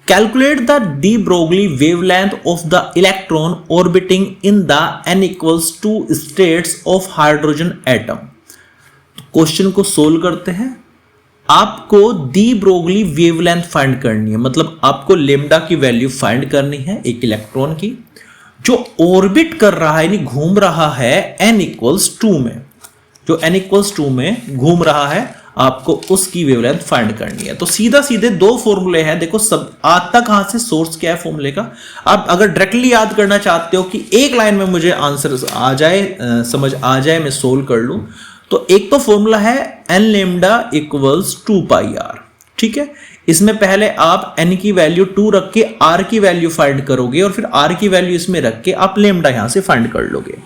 Calculate the de Broglie wavelength of the electron orbiting in the n equals 2 states of hydrogen atom. Question को solve करते हैं। आपको de Broglie wavelength find करनी है, मतलब आपको लेमडा की वैल्यू फाइंड करनी है एक इलेक्ट्रॉन की जो ऑर्बिट कर रहा है, यानी घूम रहा है n इक्वल्स 2 में, जो n इक्वल्स 2 में घूम रहा है, आपको उसकी वेवलेंथ फाइंड करनी है। तो सीधा सीधे दो फॉर्मूले हैं, देखो सब आता कहां से, सोर्स क्या है फॉर्मूले का। आप अगर डायरेक्टली याद करना चाहते हो कि एक लाइन में मुझे आंसर आ जाए, समझ आ जाए, मैं सोल्व कर लूं, तो एक तो फॉर्मूला है n lambda equals 2 pi r, ठीक है। इसमें पहले आप n की वैल्यू 2 रख के r की वैल्यू फाइंड करोगे और फिर r की वैल्यू इसमें रख के आप लेमडा यहां से फाइंड कर लोगे।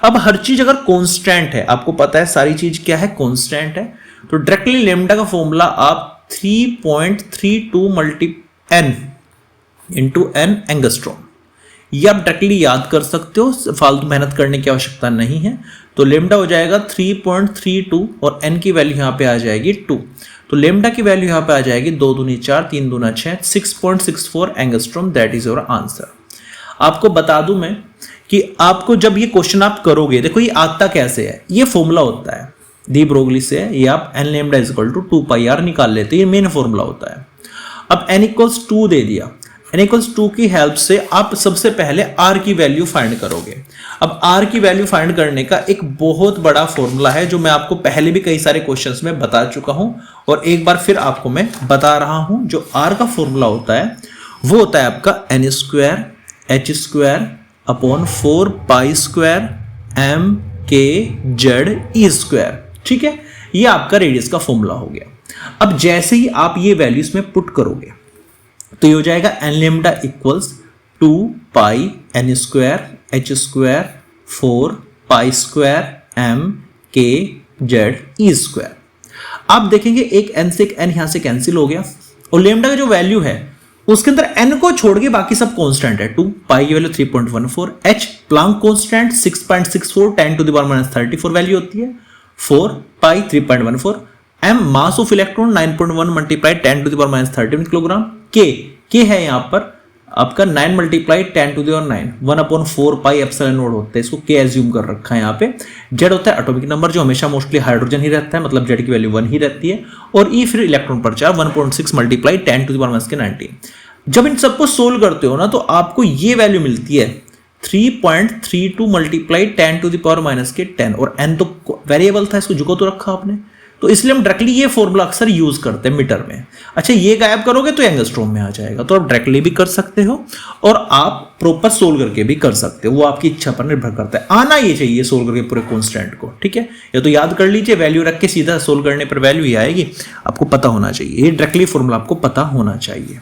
अब हर चीज अगर कांस्टेंट है, आपको पता है सारी चीज क्या है, कांस्टेंट है, तो डायरेक्टली लेमडा का फॉर्मूला आप 3.32 multi n into n angstrom, ये आप डायरेक्टली याद कर सकते हो, फालतू मेहनत करने की आवश्यकता नहीं है। तो लेमडा हो जाएगा 3.32 और n की वैल्यू यहां पे आ जाएगी 2, तो लेमडा की वैल्यू यहां पे आ जाएगी 2 दूनी 4, 3 दूना 6, 6.64 angstrom, that is your answer. आपको बता दूं मैं कि आपको जब ये क्वेश्चन आप करोगे, देखो ये आता कैसे है, ये फॉर्मूला होता है डी ब्रोगली से, ये आप n lambda is equal to 2 pi r निकाल लेते हैं, ये मेन फॉर्मूला होता है। अब n इक्वल्स 2 दे दिया, n इक्वल्स 2 की हेल्प से आप सबसे पहले r की वैल्यू फाइंड करोगे। अब r की वैल्यू फाइंड करने का एक बहुत बड़ा फॉर्मूला है जो मैं आपको पहले भी कई सारे क्वेश्चंस में बता चुका हूं और एक बार फिर आपको मैं बता रहा हूं। जो r का फॉर्मूला होता है वो होता है आपका n square h square upon 4 pi square m k z e square, ठीक है। ये आपका रेडियस का फॉर्मूला हो गया। अब जैसे ही आप ये वैल्यूज में पुट करोगे तो ये हो जाएगा n लेमडा इक्वल्स 2 पाई n square h square 4 pi square m k z e square. आप देखेंगे एक n से एक n यहां से कैंसिल हो गया और लेमडा का जो वैल्यू है उसके अंदर n को छोड़ के बाकी सब कांस्टेंट है। 2 पाई की value 3.14, h Planck constant 6.64 10 to the power -34 value होती है, 4 pi 3.14, m mass of electron 9.1 multiply 10 to the power -13 kilogram, k है यहां पर आपका 9 multiply 10 to the power 9, 1/4 pi epsilon naught होता है, इसको k एज्यूम कर रखा है यहाँ पे। z होता है एटॉमिक नंबर जो हमेशा मोस्टली हाइड्रोजन ही रहता है, मतलब z की वैल्यू 1 ही रहती है, और e फिर इलेक्ट्रॉन पर charge 1.6 multiply 10 to the power -19। जब इन सबको सोल्व करते हो ना तो आपको ये वैल्यू मिलती है 3.32 मल्टीप्लाई 10 टू द पावर -10, और n तो वेरिएबल था, इसको जुको तो रखा आपने, तो इसलिए हम डायरेक्टली ये फॉर्मूला अक्सर यूज करते हैं मीटर में। अच्छा ये गायब करोगे तो एंगस्ट्रॉम में आ जाएगा, तो आप डायरेक्टली भी कर सकते हो और आप प्रॉपर सोल्व करके भी कर सकते हो, वो आपकी इच्छा पर निर्भर करता है। आना ये चाहिए सोल्व करके पूरे कांस्टेंट को, ठीक है। या तो याद कर लीजिए, वैल्यू रख के सीधा सोल्व करने पर वैल्यू ही आएगी, आपको पता होना चाहिए, ये डायरेक्टली फॉर्मूला आपको पता होना चाहिए।